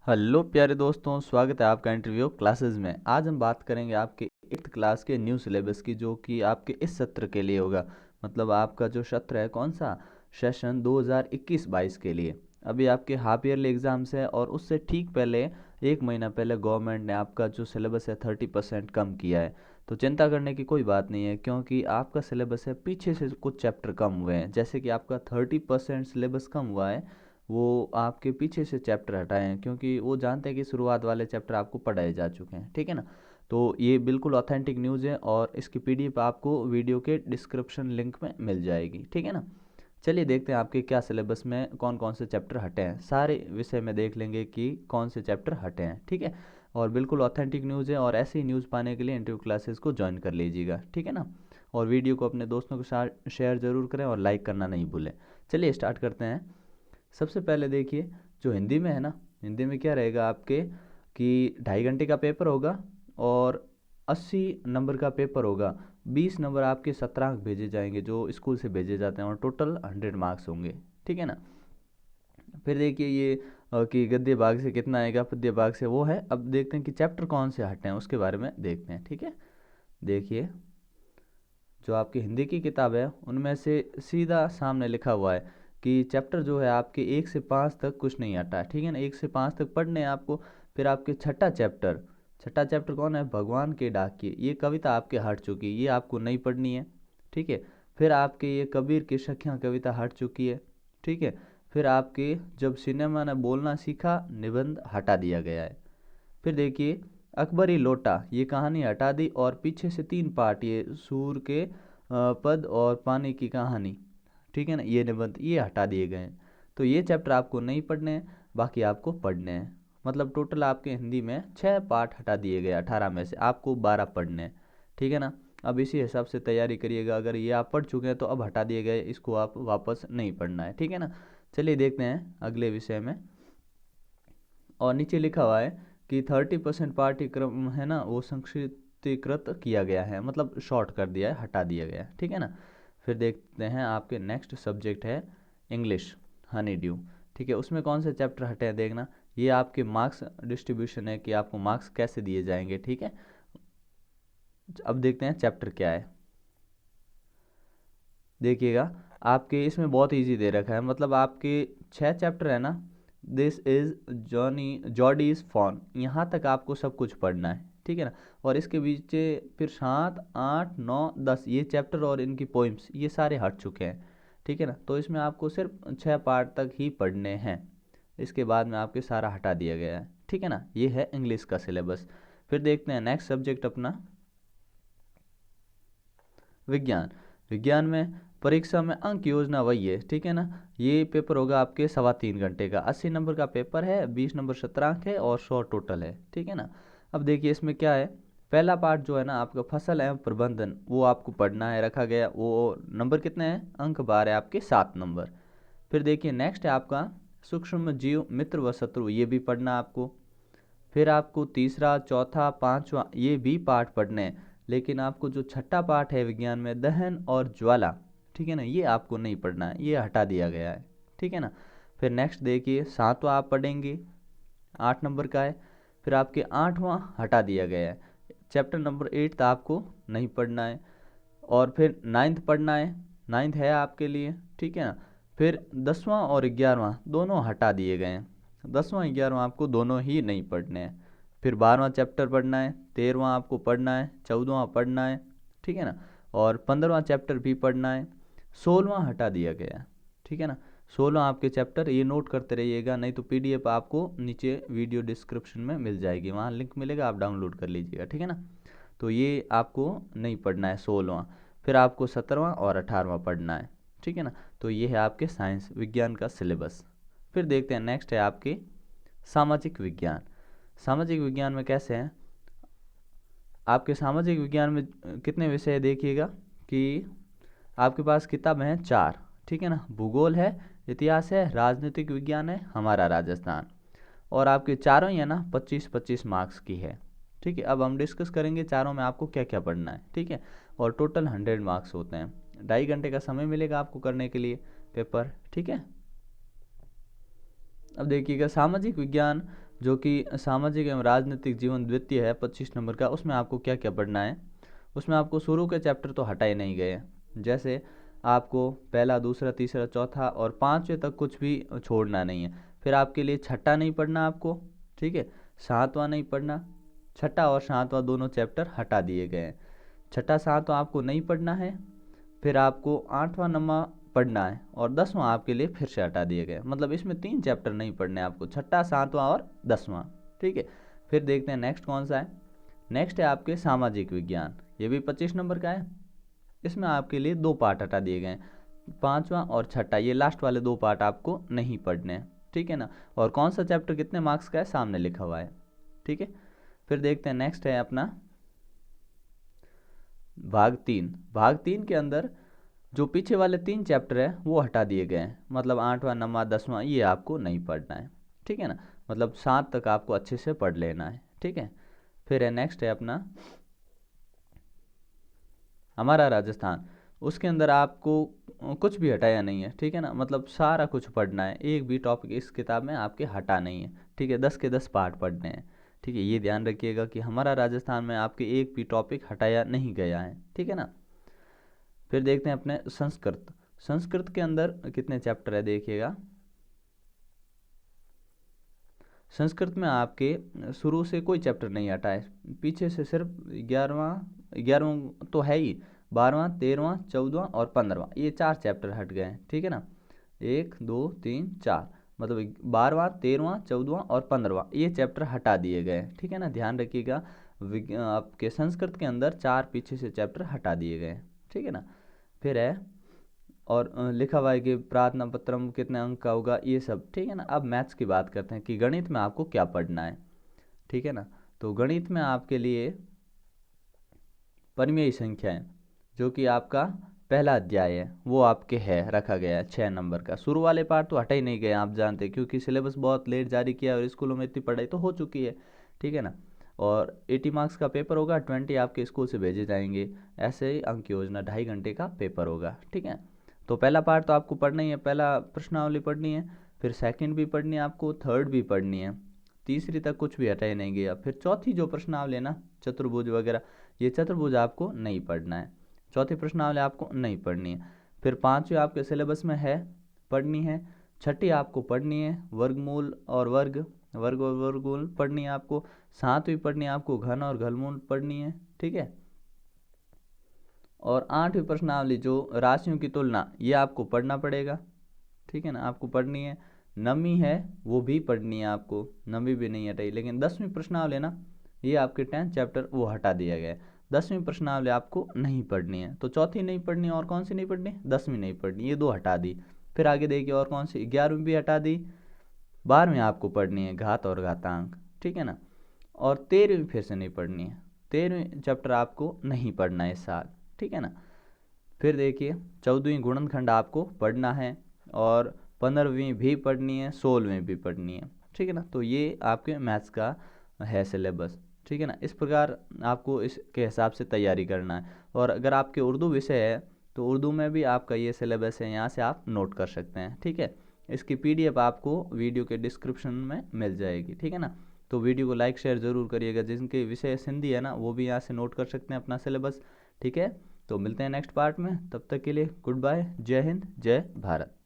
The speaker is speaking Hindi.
हेलो प्यारे दोस्तों, स्वागत है आपका इंटरव्यू क्लासेस में। आज हम बात करेंगे आपके 8th क्लास के न्यू सिलेबस की, जो कि आपके इस सत्र के लिए होगा। मतलब आपका जो सत्र है कौन सा, सेशन 2021-22 के लिए। अभी आपके हाफ ईयरली एग्ज़ाम्स है और उससे ठीक पहले एक महीना पहले गवर्नमेंट ने आपका जो सिलेबस है 30% कम किया है। तो चिंता करने की कोई बात नहीं है, क्योंकि आपका सिलेबस है पीछे से कुछ चैप्टर कम हुए हैं। जैसे कि आपका 30% सिलेबस कम हुआ है, वो आपके पीछे से चैप्टर हटाए हैं, क्योंकि वो जानते हैं कि शुरुआत वाले चैप्टर आपको पढ़ाए जा चुके हैं। ठीक है ना। तो ये बिल्कुल ऑथेंटिक न्यूज़ है और इसकी पीडीएफ आपको वीडियो के डिस्क्रिप्शन लिंक में मिल जाएगी। ठीक है ना। चलिए देखते हैं आपके क्या सिलेबस में कौन कौन से चैप्टर हटे हैं। सारे विषय में देख लेंगे कि कौन से चैप्टर हटे हैं। ठीक है। और बिल्कुल ऑथेंटिक न्यूज़ है, और ऐसी न्यूज़ पाने के लिए इंटरव्यू क्लासेस को ज्वाइन कर लीजिएगा। ठीक है ना। और वीडियो को अपने दोस्तों के साथ शेयर ज़रूर करें और लाइक करना नहीं भूलें। चलिए स्टार्ट करते हैं। सबसे पहले देखिए, जो हिंदी में है ना, हिंदी में क्या रहेगा आपके कि 2.5 घंटे का पेपर होगा और 80 नंबर का पेपर होगा। 20 नंबर आपके सत्रांक भेजे जाएंगे जो स्कूल से भेजे जाते हैं, और टोटल 100 मार्क्स होंगे। ठीक है ना। फिर देखिए ये कि गद्य भाग से कितना आएगा, पद्य भाग से वो है। अब देखते हैं कि चैप्टर कौन से हटे हैं, उसके बारे में देखते हैं। ठीक है। देखिए, जो आपकी हिंदी की किताब है उनमें से सीधा सामने लिखा हुआ है कि चैप्टर जो है आपके 1 से 5 तक कुछ नहीं हटा है। ठीक है ना। 1 से 5 तक पढ़ने हैं आपको। फिर आपके छठा चैप्टर कौन है, भगवान के डाकिए। ये कविता आपके हट चुकी है, ये आपको नहीं पढ़नी है। ठीक है। फिर आपके ये कबीर की सखियाँ कविता हट चुकी है। ठीक है। फिर आपके जब सिनेमा ने बोलना सीखा निबंध हटा दिया गया है। फिर देखिए, अकबरी लोटा ये कहानी हटा दी, और पीछे से 3 पार्ट, ये सूर के पद और पानी की कहानी, ठीक है ना, ये निबंध ये हटा दिए गए हैं। तो ये चैप्टर आपको नहीं पढ़ने हैं, बाकी आपको पढ़ने हैं। मतलब टोटल आपके हिंदी में 6 पार्ट हटा दिए गए, 18 में से आपको 12 पढ़ने हैं। ठीक है ना। अब इसी हिसाब से तैयारी करिएगा। अगर ये आप पढ़ चुके हैं तो अब हटा दिए गए, इसको आप वापस नहीं पढ़ना है। ठीक है ना। चलिए देखते हैं अगले विषय में। और नीचे लिखा हुआ है कि 30% पाठ्यक्रम है ना, वो संक्षिप्तीकृत किया गया है, मतलब शॉर्ट कर दिया है, हटा दिया गया है। ठीक है ना। फिर देखते हैं आपके नेक्स्ट सब्जेक्ट है इंग्लिश, हनी ड्यू। ठीक है। उसमें कौन से चैप्टर हटे हैं देखना। ये आपके मार्क्स डिस्ट्रीब्यूशन है कि आपको मार्क्स कैसे दिए जाएंगे। ठीक है। अब देखते हैं चैप्टर क्या है। देखिएगा, आपके इसमें बहुत इजी दे रखा है। मतलब आपके 6 चैप्टर है ना। This is Johnny Jody is fawn, यहाँ तक आपको सब कुछ पढ़ना है। ठीक है ना। और इसके बीच फिर 7, 8, 9, 10 ये चैप्टर और इनकी पोइम्स ये सारे हट चुके हैं। ठीक है ना। तो इसमें आपको सिर्फ 6 पार्ट तक ही पढ़ने हैं। इसके बाद में आपके सारा हटा दिया गया है। ठीक है ना। ये है इंग्लिश का सिलेबस। फिर देखते हैं नेक्स्ट सब्जेक्ट अपना विज्ञान। विज्ञान में परीक्षा में अंक योजना वही है। ठीक है ना। ये पेपर होगा आपके 3.25 घंटे का। 80 नंबर का पेपर है, 20 नंबर सत्रांक है और 100 टोटल है। ठीक है ना। अब देखिए इसमें क्या है। पहला पार्ट जो है ना आपका फसल एवं प्रबंधन, वो आपको पढ़ना है, रखा गया। वो नंबर कितने हैं, अंक 12 है आपके, 7 नंबर। फिर देखिए नेक्स्ट है आपका सूक्ष्म जीव मित्र व शत्रु, ये भी पढ़ना है आपको। फिर आपको तीसरा, चौथा, पांचवा ये भी पाठ पढ़ने हैं। लेकिन आपको जो छठा पाठ है विज्ञान में, दहन और ज्वाला, ठीक है ना, ये आपको नहीं पढ़ना है, ये हटा दिया गया है। ठीक है ना। फिर नेक्स्ट देखिए, सातवां आप पढ़ेंगे, 8 नंबर का है। फिर आपके आठवां हटा दिया गया है, चैप्टर नंबर 8 आपको नहीं पढ़ना है। और फिर नाइन्थ पढ़ना है, नाइन्थ है आपके लिए। ठीक है ना। फिर 10वां और 11वां दोनों हटा दिए गए हैं, 10वां 11वां आपको दोनों ही नहीं पढ़ने हैं। फिर 12वां चैप्टर पढ़ना है, 13वां आपको पढ़ना है, 14वां पढ़ना है। ठीक है ना। और 15वां चैप्टर भी पढ़ना है। 16वां हटा दिया गया है। ठीक है ना। 16 आपके चैप्टर ये नोट करते रहिएगा, नहीं तो पीडीएफ आपको नीचे वीडियो डिस्क्रिप्शन में मिल जाएगी, वहाँ लिंक मिलेगा, आप डाउनलोड कर लीजिएगा। ठीक है ना। तो ये आपको नहीं पढ़ना है 16वां। फिर आपको 17वां और 18वां पढ़ना है। ठीक है ना। तो ये है आपके साइंस विज्ञान का सिलेबस। फिर देखते हैं नेक्स्ट है आपके सामाजिक विज्ञान। सामाजिक विज्ञान में कैसे हैं आपके, सामाजिक विज्ञान में कितने विषय देखिएगा कि आपके पास किताबें हैं 4। ठीक है ना। भूगोल है, इतिहास है, राजनीतिक विज्ञान है, हमारा राजस्थान। और आपके चारों ही है ना 25-25 मार्क्स की है। ठीक है। अब हम डिस्कस करेंगे चारों में आपको क्या क्या पढ़ना है। ठीक है। और टोटल 100 मार्क्स होते हैं। 2.5 घंटे का समय मिलेगा आपको करने के लिए पेपर। ठीक है। अब देखिएगा सामाजिक विज्ञान जो कि सामाजिक एवं राजनीतिक जीवन द्वितीय है 25 नंबर का, उसमें आपको क्या क्या पढ़ना है। उसमें आपको शुरू के चैप्टर तो हटाए नहीं गए हैं, जैसे आपको पहला दूसरा तीसरा चौथा और पाँचवें तक कुछ भी छोड़ना नहीं है। फिर आपके लिए छठा नहीं पढ़ना आपको, ठीक है, सातवां नहीं पढ़ना, छठा और सातवां दोनों चैप्टर हटा दिए गए हैं। छठा सातवां आपको नहीं पढ़ना है। फिर आपको आठवां नंबर पढ़ना है और 10वां आपके लिए फिर से हटा दिए गए, मतलब इसमें 3 चैप्टर नहीं पढ़ने आपको, छठा सातवां और 10वां, ठीक है। फिर देखते हैं नेक्स्ट कौन सा है। नेक्स्ट है आपके सामाजिक विज्ञान, ये भी 25 नंबर का है। इसमें आपके लिए 2 पार्ट हटा दिए गए हैं, पाँचवा और छठा, ये लास्ट वाले 2 पार्ट आपको नहीं पढ़ने हैं, ठीक है ना। और कौन सा चैप्टर कितने मार्क्स का है सामने लिखा हुआ है, ठीक है। फिर देखते हैं नेक्स्ट है अपना भाग 3 के अंदर जो पीछे वाले 3 चैप्टर है वो हटा दिए गए हैं, मतलब 8वां 9वां 10वां ये आपको नहीं पढ़ना है, ठीक है ना। मतलब 7 तक आपको अच्छे से पढ़ लेना है, ठीक है। फिर है नेक्स्ट है अपना हमारा राजस्थान, उसके अंदर आपको कुछ भी हटाया नहीं है, ठीक है ना, मतलब सारा कुछ पढ़ना है, एक भी टॉपिक इस किताब में आपके हटा नहीं है, ठीक है। 10 के 10 पार्ट पढ़ने हैं, ठीक है। ये ध्यान रखिएगा कि हमारा राजस्थान में आपके एक भी टॉपिक हटाया नहीं गया है, ठीक है ना। फिर देखते हैं अपने संस्कृत के अंदर कितने चैप्टर है देखिएगा। संस्कृत में आपके शुरू से कोई चैप्टर नहीं हटा है, पीछे से सिर्फ 11वां तो है ही, 12वां 13वां 14वां और 15वां ये 4 चैप्टर हट गए हैं, ठीक है ना। 1 2 3 4, मतलब 12वां 13वां 14वां और 15वां ये चैप्टर हटा दिए गए हैं, ठीक है ना। ध्यान रखिएगा आपके संस्कृत के अंदर 4 पीछे से चैप्टर हटा दिए गए हैं, ठीक है ना। फिर है और लिखा हुआ है कि प्रार्थना पत्रम कितने अंक का होगा, ये सब, ठीक है ना। अब मैथ्स की बात करते हैं कि गणित में आपको क्या पढ़ना है, ठीक है ना। तो गणित में आपके लिए परिमेय संख्याएं, जो कि आपका पहला अध्याय है, वो आपके है रखा गया है 6 नंबर का। शुरू वाले पार्ट तो हटा ही नहीं गए, आप जानते हैं, क्योंकि सिलेबस बहुत लेट जारी किया और स्कूलों में इतनी पढ़ाई तो हो चुकी है, ठीक है ना। और 80 मार्क्स का पेपर होगा, 20 आपके स्कूल से भेजे जाएंगे, ऐसे ही अंक योजना 2.5 घंटे का पेपर होगा, ठीक है। तो पहला पार्ट तो आपको पढ़ना ही है, पहला प्रश्नावली पढ़नी है, फिर सेकंड भी पढ़नी है आपको, थर्ड भी पढ़नी है, तीसरी तक कुछ भी हटाया नहीं गया। फिर चौथी जो प्रश्नावली है ना, चतुर्भुज वगैरह, ये चतुर्भुज आपको नहीं पढ़ना है, चौथी प्रश्नावली आपको नहीं पढ़नी है। फिर पांचवी आपके सिलेबस में है, पढ़नी है। छठी आपको पढ़नी है, वर्गमूल और वर्ग और वर्गमूल पढ़नी है आपको। सातवीं पढ़नी है आपको, घन और घनमूल पढ़नी है, ठीक है। और आठवीं प्रश्नावली जो राशियों की तुलना, ये आपको पढ़ना पड़ेगा, ठीक है ना, आपको पढ़नी है। नवीं है वो भी पढ़नी है आपको, नवीं भी नहीं हटाई, लेकिन 10वीं प्रश्नावली ना, ये आपके 10th चैप्टर वो हटा दिया गया है, 10वीं प्रश्नावली आपको नहीं पढ़नी है। तो चौथी नहीं पढ़नी, और कौन सी नहीं पढ़नी, 10वीं नहीं पढ़नी, ये 2 हटा दी। फिर आगे देखिए और कौन सी, 11वीं भी हटा दी, 12वीं आपको पढ़नी है घात और घातांक, ठीक है ना। और 13वीं फिर से नहीं पढ़नी है, 13वीं चैप्टर आपको नहीं पढ़ना है इस साल, ठीक है ना। फिर देखिए 14वीं गुणनखंड आपको पढ़ना है, और 15वीं भी पढ़नी है, 16वीं भी पढ़नी है, ठीक है ना। तो ये आपके मैथ्स का है सिलेबस, ठीक है ना। इस प्रकार आपको इसके हिसाब से तैयारी करना है। और अगर आपके उर्दू विषय है तो उर्दू में भी आपका ये सिलेबस है, यहाँ से आप नोट कर सकते हैं, ठीक है। इसकी PDF आपको वीडियो के डिस्क्रिप्शन में मिल जाएगी, ठीक है ना। तो वीडियो को लाइक शेयर ज़रूर करिएगा, जिनके विषय सिंधी है ना वो भी यहाँ से नोट कर सकते हैं अपना सिलेबस, ठीक है। तो मिलते हैं नेक्स्ट पार्ट में, तब तक के लिए गुड बाय, जय हिंद जय भारत।